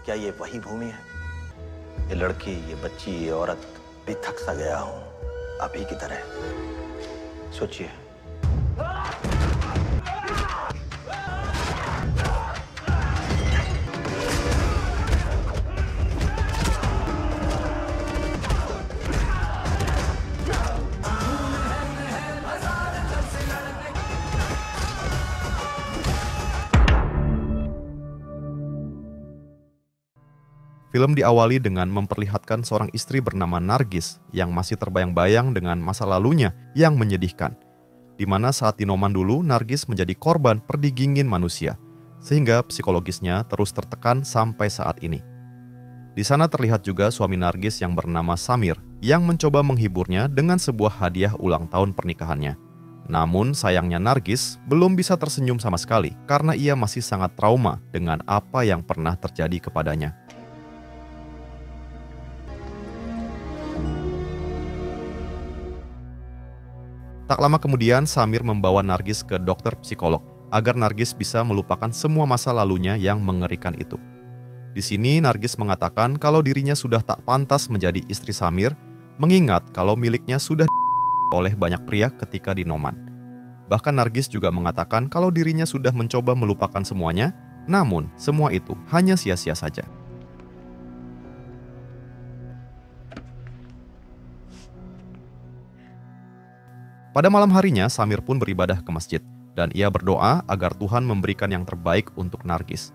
क्या ये वही भूमि है? ये लड़की, ये बच्ची, ये औरत, भी थक सा गया हूं अभी की तरह। सोचिए। Film diawali dengan memperlihatkan seorang istri bernama Nargis yang masih terbayang-bayang dengan masa lalunya yang menyedihkan. Di mana saat di Noman dulu, Nargis menjadi korban perdigingin manusia, sehingga psikologisnya terus tertekan sampai saat ini. Di sana terlihat juga suami Nargis yang bernama Samir yang mencoba menghiburnya dengan sebuah hadiah ulang tahun pernikahannya. Namun sayangnya Nargis belum bisa tersenyum sama sekali karena ia masih sangat trauma dengan apa yang pernah terjadi kepadanya. Tak lama kemudian, Samir membawa Nargis ke dokter psikolog agar Nargis bisa melupakan semua masa lalunya yang mengerikan itu. Di sini Nargis mengatakan kalau dirinya sudah tak pantas menjadi istri Samir, mengingat kalau miliknya sudah oleh banyak pria ketika di Noman. Bahkan Nargis juga mengatakan kalau dirinya sudah mencoba melupakan semuanya, namun semua itu hanya sia-sia saja. Pada malam harinya, Samir pun beribadah ke masjid, dan ia berdoa agar Tuhan memberikan yang terbaik untuk Nargis.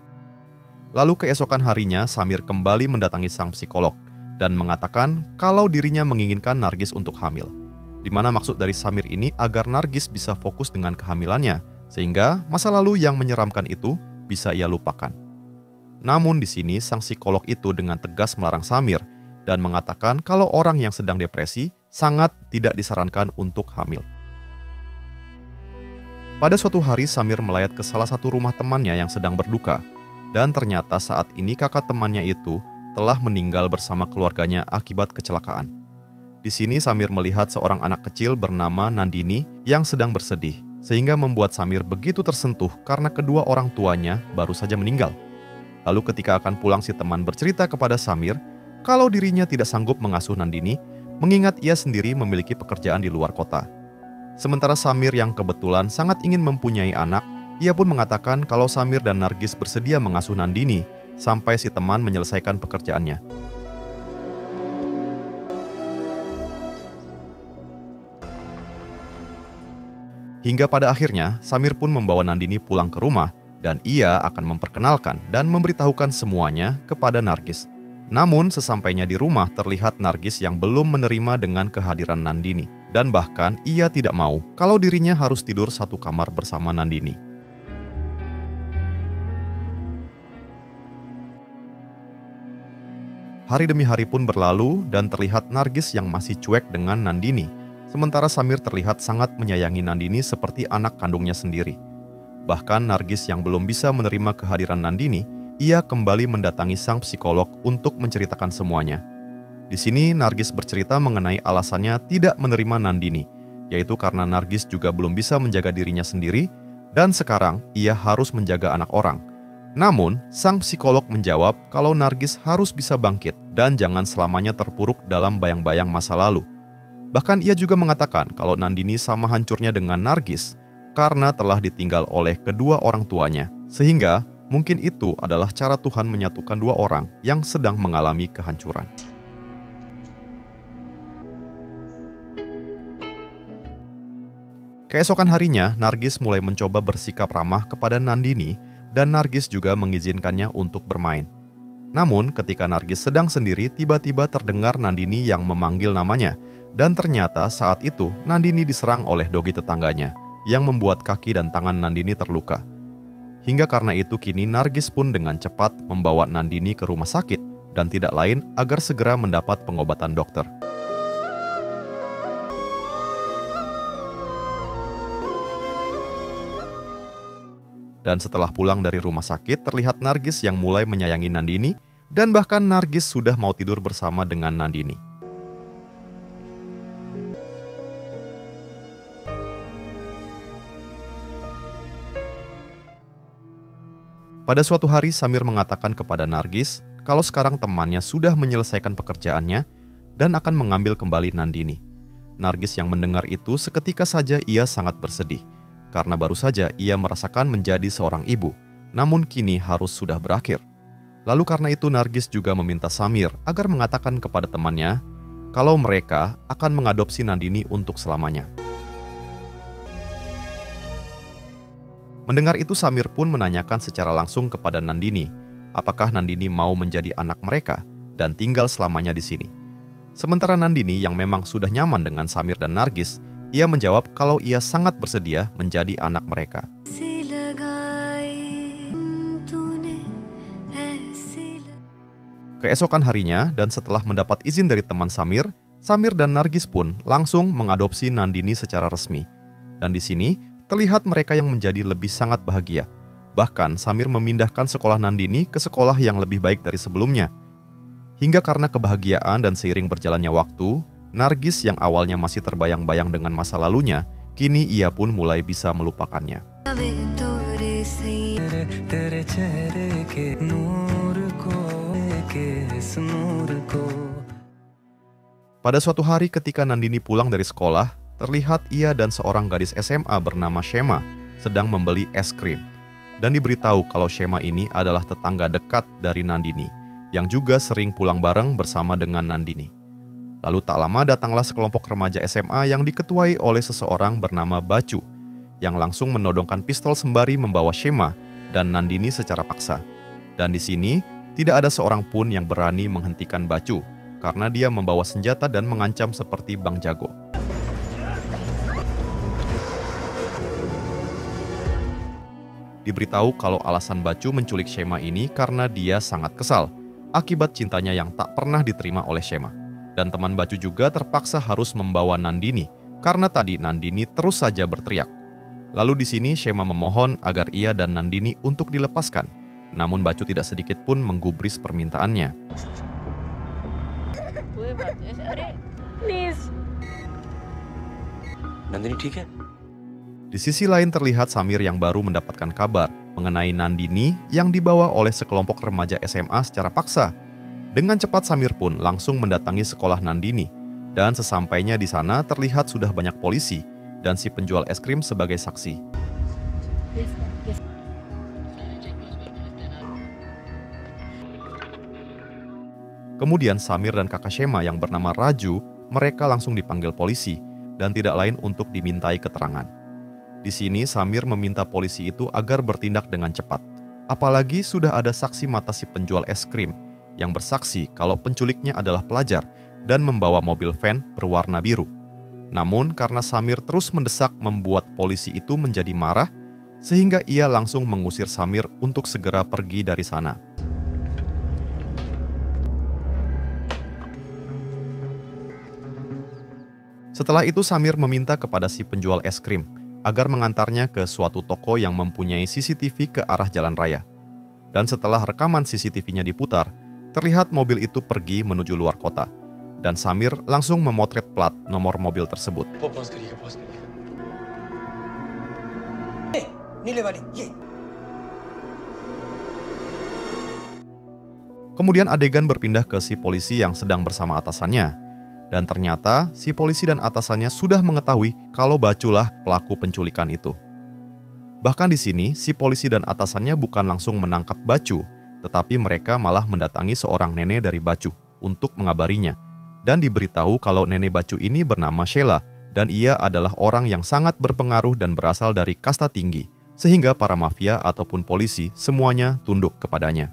Lalu keesokan harinya, Samir kembali mendatangi sang psikolog, dan mengatakan kalau dirinya menginginkan Nargis untuk hamil. Di mana maksud dari Samir ini agar Nargis bisa fokus dengan kehamilannya, sehingga masa lalu yang menyeramkan itu bisa ia lupakan. Namun di sini, sang psikolog itu dengan tegas melarang Samir, dan mengatakan kalau orang yang sedang depresi sangat tidak disarankan untuk hamil. Pada suatu hari, Samir melayat ke salah satu rumah temannya yang sedang berduka, dan ternyata saat ini kakak temannya itu telah meninggal bersama keluarganya akibat kecelakaan. Di sini Samir melihat seorang anak kecil bernama Nandini yang sedang bersedih, sehingga membuat Samir begitu tersentuh karena kedua orang tuanya baru saja meninggal. Lalu ketika akan pulang, si teman bercerita kepada Samir kalau dirinya tidak sanggup mengasuh Nandini, mengingat ia sendiri memiliki pekerjaan di luar kota. Sementara Samir yang kebetulan sangat ingin mempunyai anak, ia pun mengatakan kalau Samir dan Nargis bersedia mengasuh Nandini sampai si teman menyelesaikan pekerjaannya. Hingga pada akhirnya, Samir pun membawa Nandini pulang ke rumah dan ia akan memperkenalkan dan memberitahukan semuanya kepada Nargis. Namun sesampainya di rumah terlihat Nargis yang belum menerima dengan kehadiran Nandini. Dan bahkan ia tidak mau kalau dirinya harus tidur satu kamar bersama Nandini. Hari demi hari pun berlalu dan terlihat Nargis yang masih cuek dengan Nandini. Sementara Samir terlihat sangat menyayangi Nandini seperti anak kandungnya sendiri. Bahkan Nargis yang belum bisa menerima kehadiran Nandini, ia kembali mendatangi sang psikolog untuk menceritakan semuanya. Di sini Nargis bercerita mengenai alasannya tidak menerima Nandini, yaitu karena Nargis juga belum bisa menjaga dirinya sendiri dan sekarang ia harus menjaga anak orang. Namun, sang psikolog menjawab kalau Nargis harus bisa bangkit dan jangan selamanya terpuruk dalam bayang-bayang masa lalu. Bahkan ia juga mengatakan kalau Nandini sama hancurnya dengan Nargis karena telah ditinggal oleh kedua orang tuanya, sehingga mungkin itu adalah cara Tuhan menyatukan dua orang yang sedang mengalami kehancuran. Keesokan harinya, Nargis mulai mencoba bersikap ramah kepada Nandini dan Nargis juga mengizinkannya untuk bermain. Namun, ketika Nargis sedang sendiri, tiba-tiba terdengar Nandini yang memanggil namanya dan ternyata saat itu Nandini diserang oleh dogi tetangganya yang membuat kaki dan tangan Nandini terluka. Hingga karena itu kini Nargis pun dengan cepat membawa Nandini ke rumah sakit dan tidak lain agar segera mendapat pengobatan dokter. Dan setelah pulang dari rumah sakit, terlihat Nargis yang mulai menyayangi Nandini dan bahkan Nargis sudah mau tidur bersama dengan Nandini. Pada suatu hari Samir mengatakan kepada Nargis kalau sekarang temannya sudah menyelesaikan pekerjaannya dan akan mengambil kembali Nandini. Nargis yang mendengar itu seketika saja ia sangat bersedih, karena baru saja ia merasakan menjadi seorang ibu, namun kini harus sudah berakhir. Lalu karena itu Nargis juga meminta Samir agar mengatakan kepada temannya kalau mereka akan mengadopsi Nandini untuk selamanya. Mendengar itu Samir pun menanyakan secara langsung kepada Nandini, apakah Nandini mau menjadi anak mereka dan tinggal selamanya di sini. Sementara Nandini yang memang sudah nyaman dengan Samir dan Nargis, ia menjawab kalau ia sangat bersedia menjadi anak mereka. Keesokan harinya dan setelah mendapat izin dari teman Samir, Samir dan Nargis pun langsung mengadopsi Nandini secara resmi. Dan di sini terlihat mereka yang menjadi lebih sangat bahagia. Bahkan Samir memindahkan sekolah Nandini ke sekolah yang lebih baik dari sebelumnya. Hingga karena kebahagiaan dan seiring berjalannya waktu, Nargis yang awalnya masih terbayang-bayang dengan masa lalunya, kini ia pun mulai bisa melupakannya. Pada suatu hari ketika Nandini pulang dari sekolah, terlihat ia dan seorang gadis SMA bernama Shema sedang membeli es krim. Dan diberitahu kalau Shema ini adalah tetangga dekat dari Nandini, yang juga sering pulang bareng bersama dengan Nandini. Lalu tak lama datanglah sekelompok remaja SMA yang diketuai oleh seseorang bernama Bacu, yang langsung menodongkan pistol sembari membawa Shema dan Nandini secara paksa. Dan di sini tidak ada seorang pun yang berani menghentikan Bacu, karena dia membawa senjata dan mengancam seperti Bang Jago. Diberitahu kalau alasan Bacu menculik Shema ini karena dia sangat kesal akibat cintanya yang tak pernah diterima oleh Shema. Dan teman Bacu juga terpaksa harus membawa Nandini karena tadi Nandini terus saja berteriak. Lalu di sini Shema memohon agar ia dan Nandini untuk dilepaskan. Namun Bacu tidak sedikit pun menggubris permintaannya. Nandini ठीक है? Di sisi lain terlihat Samir yang baru mendapatkan kabar mengenai Nandini yang dibawa oleh sekelompok remaja SMA secara paksa. Dengan cepat Samir pun langsung mendatangi sekolah Nandini. Dan sesampainya di sana terlihat sudah banyak polisi dan si penjual es krim sebagai saksi. Kemudian Samir dan kakak Shema yang bernama Raju, mereka langsung dipanggil polisi dan tidak lain untuk dimintai keterangan. Di sini Samir meminta polisi itu agar bertindak dengan cepat. Apalagi sudah ada saksi mata si penjual es krim yang bersaksi kalau penculiknya adalah pelajar dan membawa mobil van berwarna biru. Namun karena Samir terus mendesak membuat polisi itu menjadi marah, sehingga ia langsung mengusir Samir untuk segera pergi dari sana. Setelah itu Samir meminta kepada si penjual es krim agar mengantarnya ke suatu toko yang mempunyai CCTV ke arah jalan raya. Dan setelah rekaman CCTV-nya diputar, terlihat mobil itu pergi menuju luar kota. Dan Samir langsung memotret plat nomor mobil tersebut. Kemudian adegan berpindah ke si polisi yang sedang bersama atasannya. Dan ternyata si polisi dan atasannya sudah mengetahui kalau Baculah pelaku penculikan itu. Bahkan di sini si polisi dan atasannya bukan langsung menangkap Bacu, tetapi mereka malah mendatangi seorang nenek dari Bacu untuk mengabarinya. Dan diberitahu kalau nenek Bacu ini bernama Sheila dan ia adalah orang yang sangat berpengaruh dan berasal dari kasta tinggi, sehingga para mafia ataupun polisi semuanya tunduk kepadanya.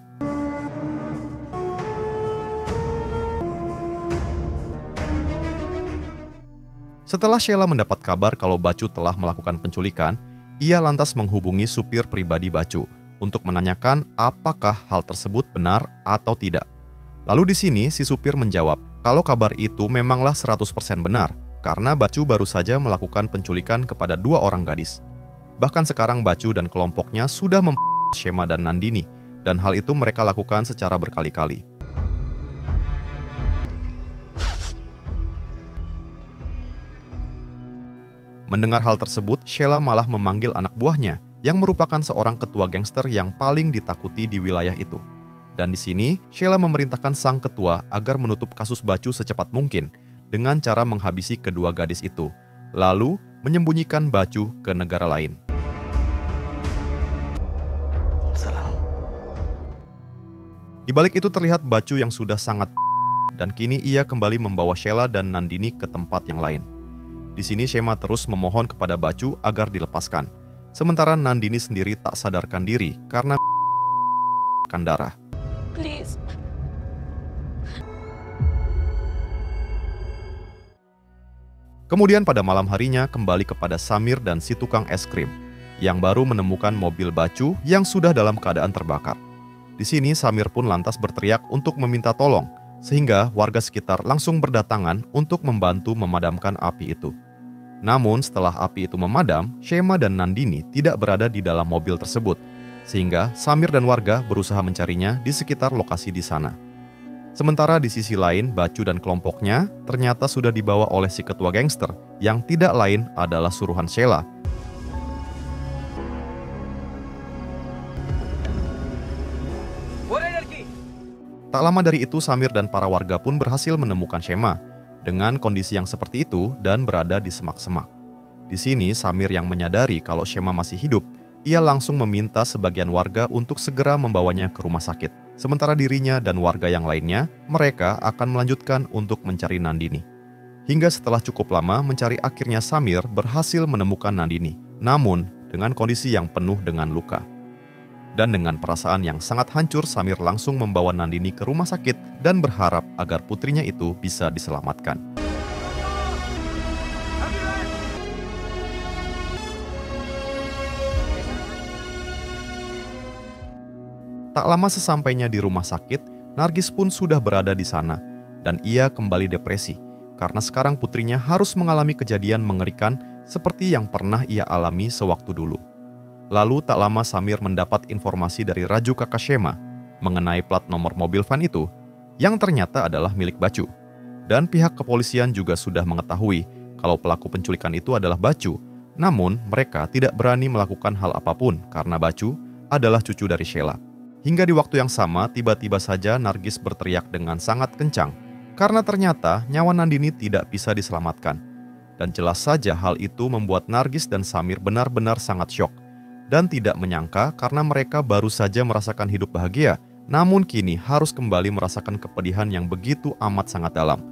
Setelah Sheila mendapat kabar kalau Bacu telah melakukan penculikan, ia lantas menghubungi supir pribadi Bacu untuk menanyakan apakah hal tersebut benar atau tidak. Lalu di sini si supir menjawab kalau kabar itu memanglah 100% benar karena Bacu baru saja melakukan penculikan kepada 2 orang gadis. Bahkan sekarang Bacu dan kelompoknya sudah Shema dan Nandini dan hal itu mereka lakukan secara berkali-kali. Mendengar hal tersebut, Sheila malah memanggil anak buahnya yang merupakan seorang ketua gangster yang paling ditakuti di wilayah itu. Dan di sini, Sheila memerintahkan sang ketua agar menutup kasus Bacu secepat mungkin dengan cara menghabisi kedua gadis itu, lalu menyembunyikan Bacu ke negara lain. Salam. Di balik itu terlihat Bacu yang sudah sangat dan kini ia kembali membawa Sheila dan Nandini ke tempat yang lain. Di sini Shema terus memohon kepada Bacu agar dilepaskan, sementara Nandini sendiri tak sadarkan diri karena darah. Please. Kemudian pada malam harinya kembali kepada Samir dan si tukang es krim yang baru menemukan mobil Bacu yang sudah dalam keadaan terbakar. Di sini Samir pun lantas berteriak untuk meminta tolong, sehingga warga sekitar langsung berdatangan untuk membantu memadamkan api itu. Namun setelah api itu memadam, Shema dan Nandini tidak berada di dalam mobil tersebut, sehingga Samir dan warga berusaha mencarinya di sekitar lokasi di sana. Sementara di sisi lain, Bacu dan kelompoknya ternyata sudah dibawa oleh si ketua gangster yang tidak lain adalah suruhan Sheila. Tak lama dari itu, Samir dan para warga pun berhasil menemukan Shema dengan kondisi yang seperti itu dan berada di semak-semak. Di sini, Samir yang menyadari kalau Shema masih hidup, ia langsung meminta sebagian warga untuk segera membawanya ke rumah sakit. Sementara dirinya dan warga yang lainnya, mereka akan melanjutkan untuk mencari Nandini. Hingga setelah cukup lama mencari, akhirnya Samir berhasil menemukan Nandini, namun dengan kondisi yang penuh dengan luka. Dan dengan perasaan yang sangat hancur, Samir langsung membawa Nandini ke rumah sakit dan berharap agar putrinya itu bisa diselamatkan. Tak lama sesampainya di rumah sakit, Nargis pun sudah berada di sana dan ia kembali depresi karena sekarang putrinya harus mengalami kejadian mengerikan seperti yang pernah ia alami sewaktu dulu. Lalu tak lama Samir mendapat informasi dari Raju kakak Shema mengenai plat nomor mobil van itu yang ternyata adalah milik Bacu. Dan pihak kepolisian juga sudah mengetahui kalau pelaku penculikan itu adalah Bacu, namun mereka tidak berani melakukan hal apapun karena Bacu adalah cucu dari Sheila. Hingga di waktu yang sama, tiba-tiba saja Nargis berteriak dengan sangat kencang karena ternyata nyawa Nandini tidak bisa diselamatkan. Dan jelas saja hal itu membuat Nargis dan Samir benar-benar sangat syok dan tidak menyangka karena mereka baru saja merasakan hidup bahagia, namun kini harus kembali merasakan kepedihan yang begitu amat sangat dalam.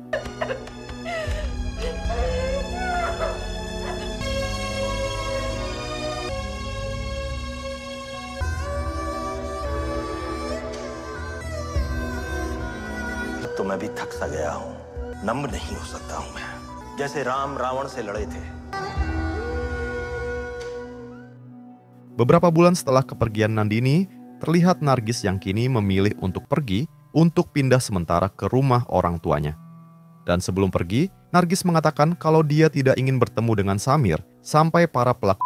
तो मैं भी थक सा गया हूं, नम्र नहीं हो सकता हूं मैं, जैसे राम रावण से लड़े थे। Beberapa bulan setelah kepergian Nandini, terlihat Nargis yang kini memilih untuk pergi untuk pindah sementara ke rumah orang tuanya. Dan sebelum pergi, Nargis mengatakan kalau dia tidak ingin bertemu dengan Samir sampai para pelaku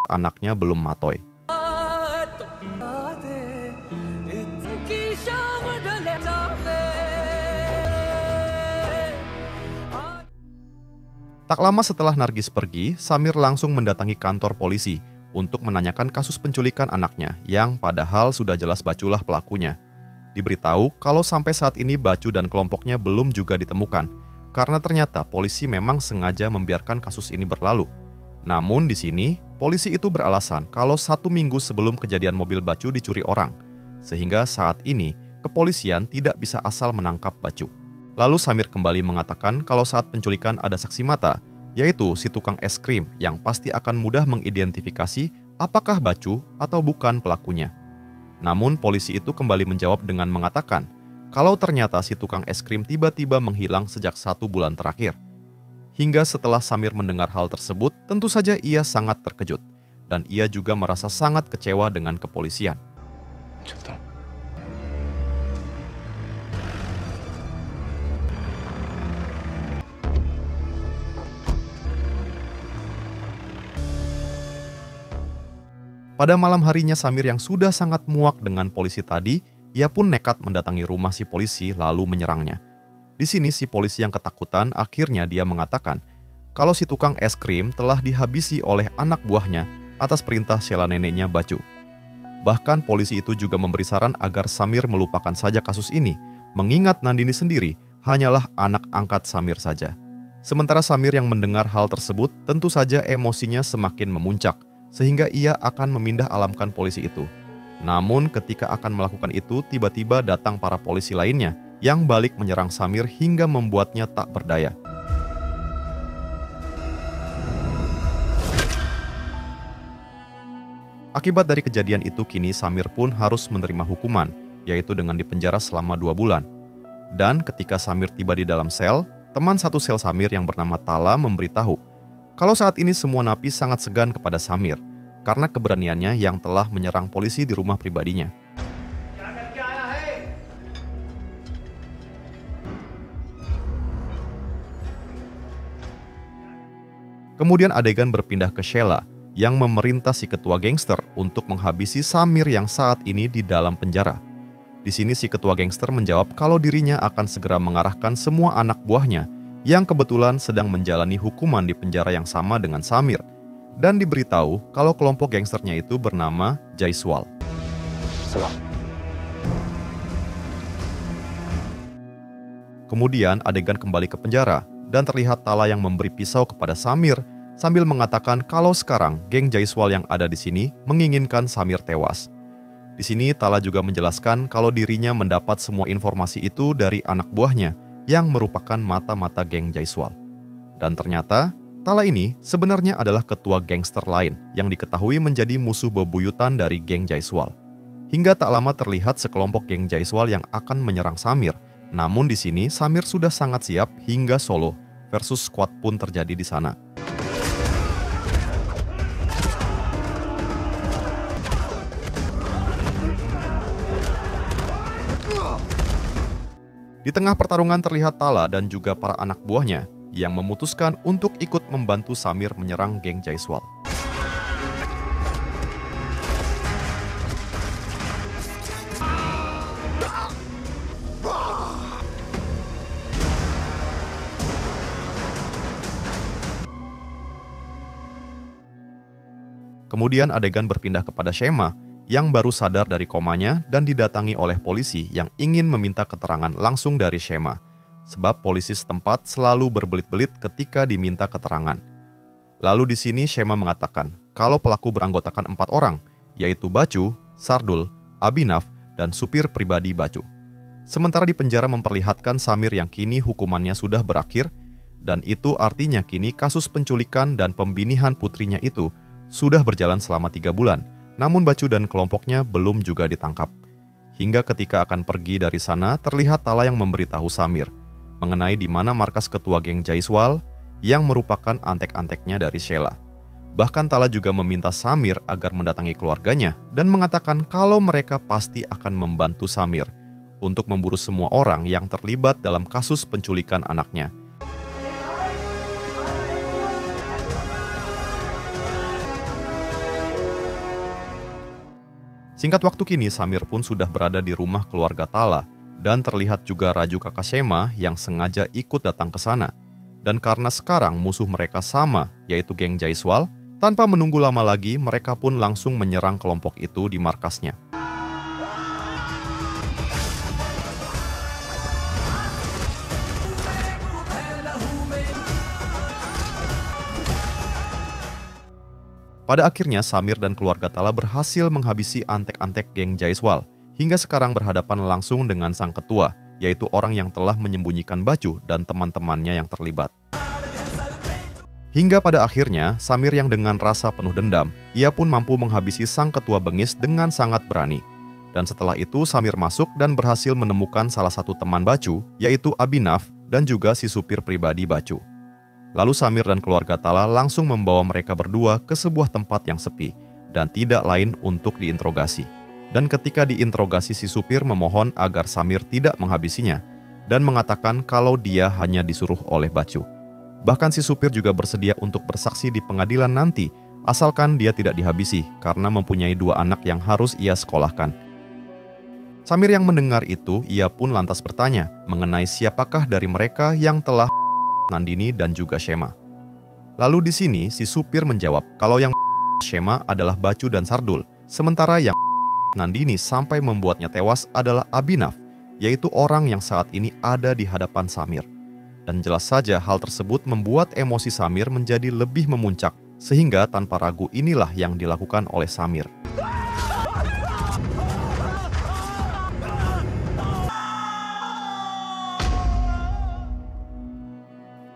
anaknya belum matoy. Tak lama setelah Nargis pergi, Samir langsung mendatangi kantor polisi untuk menanyakan kasus penculikan anaknya yang padahal sudah jelas Baculah pelakunya. Diberitahu kalau sampai saat ini Bacu dan kelompoknya belum juga ditemukan karena ternyata polisi memang sengaja membiarkan kasus ini berlalu. Namun di sini, polisi itu beralasan kalau 1 minggu sebelum kejadian mobil Bacu dicuri orang, sehingga saat ini kepolisian tidak bisa asal menangkap Bacu. Lalu Samir kembali mengatakan kalau saat penculikan ada saksi mata, yaitu si tukang es krim yang pasti akan mudah mengidentifikasi apakah Bacu atau bukan pelakunya. Namun polisi itu kembali menjawab dengan mengatakan kalau ternyata si tukang es krim tiba-tiba menghilang sejak 1 bulan terakhir. Hingga setelah Samir mendengar hal tersebut, tentu saja ia sangat terkejut dan ia juga merasa sangat kecewa dengan kepolisian. Pada malam harinya Samir yang sudah sangat muak dengan polisi tadi, ia pun nekat mendatangi rumah si polisi lalu menyerangnya. Di sini si polisi yang ketakutan akhirnya dia mengatakan kalau si tukang es krim telah dihabisi oleh anak buahnya atas perintah Sheila neneknya Bacu. Bahkan polisi itu juga memberi saran agar Samir melupakan saja kasus ini, mengingat Nandini sendiri hanyalah anak angkat Samir saja. Sementara Samir yang mendengar hal tersebut tentu saja emosinya semakin memuncak, sehingga ia akan memindah alamkan polisi itu. Namun ketika akan melakukan itu, tiba-tiba datang para polisi lainnya yang balik menyerang Samir hingga membuatnya tak berdaya. Akibat dari kejadian itu, kini Samir pun harus menerima hukuman, yaitu dengan dipenjara selama 2 bulan. Dan ketika Samir tiba di dalam sel, teman satu sel Samir yang bernama Tala memberitahu kalau saat ini semua napi sangat segan kepada Samir karena keberaniannya yang telah menyerang polisi di rumah pribadinya. Kemudian adegan berpindah ke Sheila yang memerintah si ketua gangster untuk menghabisi Samir yang saat ini di dalam penjara. Di sini si ketua gangster menjawab kalau dirinya akan segera mengarahkan semua anak buahnya yang kebetulan sedang menjalani hukuman di penjara yang sama dengan Samir, dan diberitahu kalau kelompok gangsternya itu bernama Jaiswal. Kemudian adegan kembali ke penjara dan terlihat Tala yang memberi pisau kepada Samir sambil mengatakan kalau sekarang geng Jaiswal yang ada di sini menginginkan Samir tewas. Di sini Tala juga menjelaskan kalau dirinya mendapat semua informasi itu dari anak buahnya yang merupakan mata-mata geng Jaiswal. Dan ternyata Tala ini sebenarnya adalah ketua gangster lain yang diketahui menjadi musuh bebuyutan dari geng Jaiswal. Hingga tak lama terlihat sekelompok geng Jaiswal yang akan menyerang Samir. Namun di sini Samir sudah sangat siap hingga solo versus squad pun terjadi di sana. Di tengah pertarungan terlihat Tala dan juga para anak buahnya yang memutuskan untuk ikut membantu Samir menyerang geng Jaiswal. Kemudian adegan berpindah kepada Shema yang baru sadar dari komanya dan didatangi oleh polisi yang ingin meminta keterangan langsung dari Shema. Sebab polisi setempat selalu berbelit-belit ketika diminta keterangan. Lalu di sini Shema mengatakan kalau pelaku beranggotakan 4 orang, yaitu Bacu, Sardul, Abhinav, dan supir pribadi Bacu. Sementara di penjara memperlihatkan Samir yang kini hukumannya sudah berakhir, dan itu artinya kini kasus penculikan dan pembinihan putrinya itu sudah berjalan selama 3 bulan, namun Bacu dan kelompoknya belum juga ditangkap. Hingga ketika akan pergi dari sana, terlihat Tala yang memberitahu Samir mengenai di mana markas ketua geng Jaiswal yang merupakan antek-anteknya dari Sheila. Bahkan Tala juga meminta Samir agar mendatangi keluarganya dan mengatakan kalau mereka pasti akan membantu Samir untuk memburu semua orang yang terlibat dalam kasus penculikan anaknya. Singkat waktu kini Samir pun sudah berada di rumah keluarga Tala. Dan terlihat juga Raju kakak Shema yang sengaja ikut datang ke sana. Dan karena sekarang musuh mereka sama, yaitu geng Jaiswal, tanpa menunggu lama lagi mereka pun langsung menyerang kelompok itu di markasnya. Pada akhirnya Samir dan keluarga Tala berhasil menghabisi antek-antek geng Jaiswal. Hingga sekarang berhadapan langsung dengan sang ketua, yaitu orang yang telah menyembunyikan Bacu dan teman-temannya yang terlibat. Hingga pada akhirnya, Samir yang dengan rasa penuh dendam, ia pun mampu menghabisi sang ketua bengis dengan sangat berani. Dan setelah itu Samir masuk dan berhasil menemukan salah satu teman Bacu, yaitu Abhinav dan juga si supir pribadi Bacu. Lalu Samir dan keluarga Tala langsung membawa mereka berdua ke sebuah tempat yang sepi dan tidak lain untuk diinterogasi. Dan ketika diinterogasi si supir memohon agar Samir tidak menghabisinya dan mengatakan kalau dia hanya disuruh oleh Bacu. Bahkan si supir juga bersedia untuk bersaksi di pengadilan nanti asalkan dia tidak dihabisi karena mempunyai 2 anak yang harus ia sekolahkan. Samir yang mendengar itu, ia pun lantas bertanya mengenai siapakah dari mereka yang telah Nandini dan juga Shema. Lalu di sini si supir menjawab kalau yang Shema adalah Bacu dan Sardul, sementara yang Nandini sampai membuatnya tewas adalah Abhinav, yaitu orang yang saat ini ada di hadapan Samir. Dan jelas saja hal tersebut membuat emosi Samir menjadi lebih memuncak, sehingga tanpa ragu inilah yang dilakukan oleh Samir.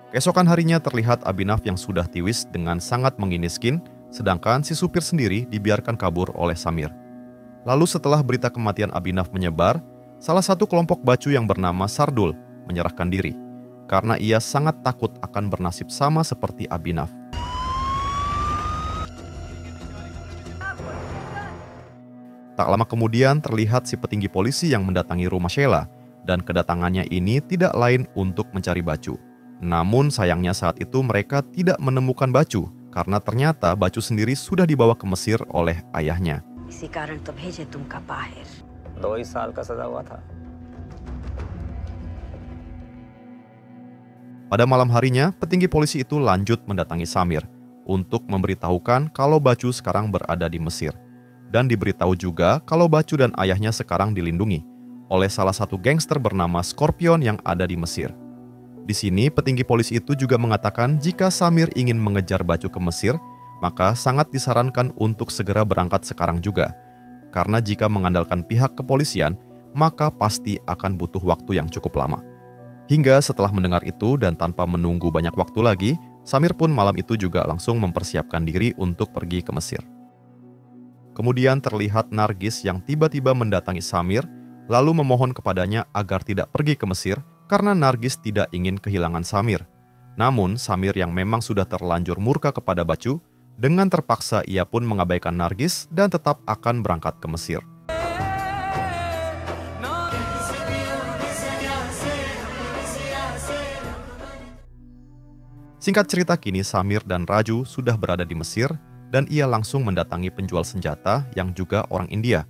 Keesokan harinya terlihat Abhinav yang sudah tiwis dengan sangat menginiskin, sedangkan si supir sendiri dibiarkan kabur oleh Samir. Lalu setelah berita kematian Abhinav menyebar, salah satu kelompok bacu yang bernama Sardul menyerahkan diri, karena ia sangat takut akan bernasib sama seperti Abhinav. Tak lama kemudian terlihat si petinggi polisi yang mendatangi rumah Sheila, dan kedatangannya ini tidak lain untuk mencari Bacu. Namun sayangnya saat itu mereka tidak menemukan Bacu, karena ternyata Bacu sendiri sudah dibawa ke Mesir oleh ayahnya. इसी कारण तो भेजे तुमका बाहर 2 साल का सजा हुआ था। Pada malam harinya, petinggi polisi itu lanjut mendatangi Samir untuk memberitahukan kalau Bacu sekarang berada di Mesir. Dan diberitahu juga kalau Bacu dan ayahnya sekarang dilindungi oleh salah satu gangster bernama Scorpion yang ada di Mesir. Di sini, petinggi polisi itu juga mengatakan jika Samir ingin mengejar Bacu ke Mesir, maka sangat disarankan untuk segera berangkat sekarang juga. Karena jika mengandalkan pihak kepolisian, maka pasti akan butuh waktu yang cukup lama. Hingga setelah mendengar itu dan tanpa menunggu banyak waktu lagi, Samir pun malam itu juga langsung mempersiapkan diri untuk pergi ke Mesir. Kemudian terlihat Nargis yang tiba-tiba mendatangi Samir, lalu memohon kepadanya agar tidak pergi ke Mesir karena Nargis tidak ingin kehilangan Samir. Namun Samir yang memang sudah terlanjur murka kepada Bacu, dengan terpaksa ia pun mengabaikan Nargis dan tetap akan berangkat ke Mesir. Singkat cerita kini Samir dan Raju sudah berada di Mesir dan ia langsung mendatangi penjual senjata yang juga orang India.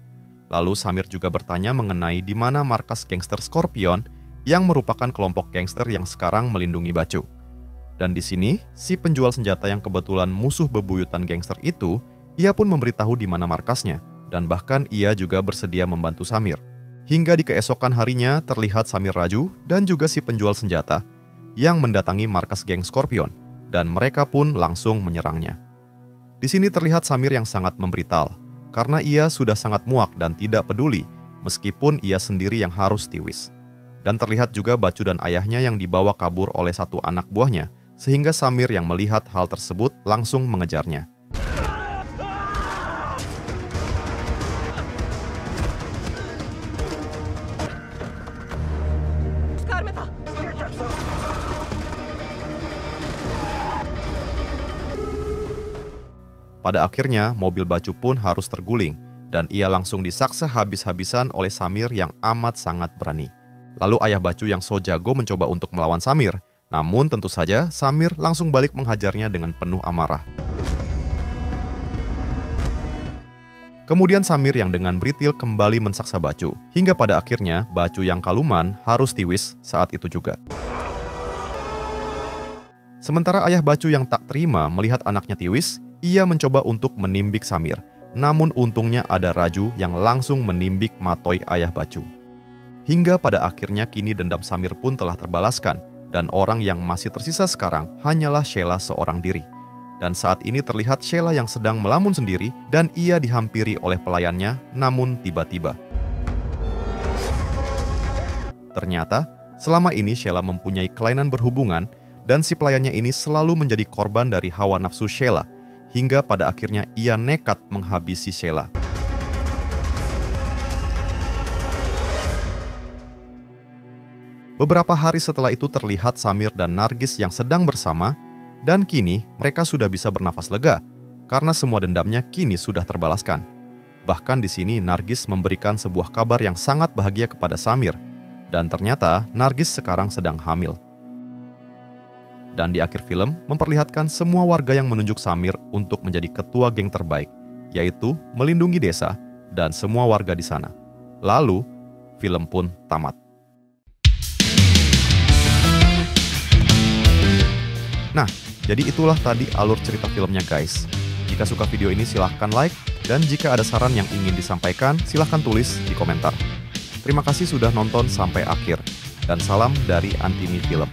Lalu Samir juga bertanya mengenai di mana markas gangster Scorpion yang merupakan kelompok gangster yang sekarang melindungi Bacu. Dan di sini, si penjual senjata yang kebetulan musuh bebuyutan gangster itu, ia pun memberitahu di mana markasnya, dan bahkan ia juga bersedia membantu Samir. Hingga di keesokan harinya terlihat Samir Raju dan juga si penjual senjata yang mendatangi markas geng Scorpion, dan mereka pun langsung menyerangnya. Di sini terlihat Samir yang sangat memberital, karena ia sudah sangat muak dan tidak peduli, meskipun ia sendiri yang harus tiwis. Dan terlihat juga Bacu dan ayahnya yang dibawa kabur oleh satu anak buahnya, sehingga Samir yang melihat hal tersebut langsung mengejarnya. Pada akhirnya, mobil Bacu pun harus terguling, dan ia langsung disaksa habis-habisan oleh Samir yang amat sangat berani. Lalu ayah Bacu yang so jago mencoba untuk melawan Samir, namun tentu saja Samir langsung balik menghajarnya dengan penuh amarah. Kemudian Samir yang dengan beritil kembali mensaksa Bacu, hingga pada akhirnya Bacu yang kaluman harus tiwis saat itu juga. Sementara ayah Bacu yang tak terima melihat anaknya tiwis, ia mencoba untuk menimbik Samir, namun untungnya ada Raju yang langsung menimbik matoi ayah Bacu. Hingga pada akhirnya kini dendam Samir pun telah terbalaskan, dan orang yang masih tersisa sekarang hanyalah Sheila seorang diri. Dan saat ini terlihat Sheila yang sedang melamun sendiri dan ia dihampiri oleh pelayannya, namun tiba-tiba. Ternyata, selama ini Sheila mempunyai kelainan berhubungan dan si pelayannya ini selalu menjadi korban dari hawa nafsu Sheila, hingga pada akhirnya ia nekat menghabisi Sheila. Beberapa hari setelah itu terlihat Samir dan Nargis yang sedang bersama, dan kini mereka sudah bisa bernafas lega, karena semua dendamnya kini sudah terbalaskan. Bahkan di sini Nargis memberikan sebuah kabar yang sangat bahagia kepada Samir, dan ternyata Nargis sekarang sedang hamil. Dan di akhir film memperlihatkan semua warga yang menunjuk Samir untuk menjadi ketua geng terbaik, yaitu melindungi desa dan semua warga di sana. Lalu, film pun tamat. Nah, jadi itulah tadi alur cerita filmnya guys. Jika suka video ini silahkan like, dan jika ada saran yang ingin disampaikan silahkan tulis di komentar. Terima kasih sudah nonton sampai akhir, dan salam dari Antimi Film.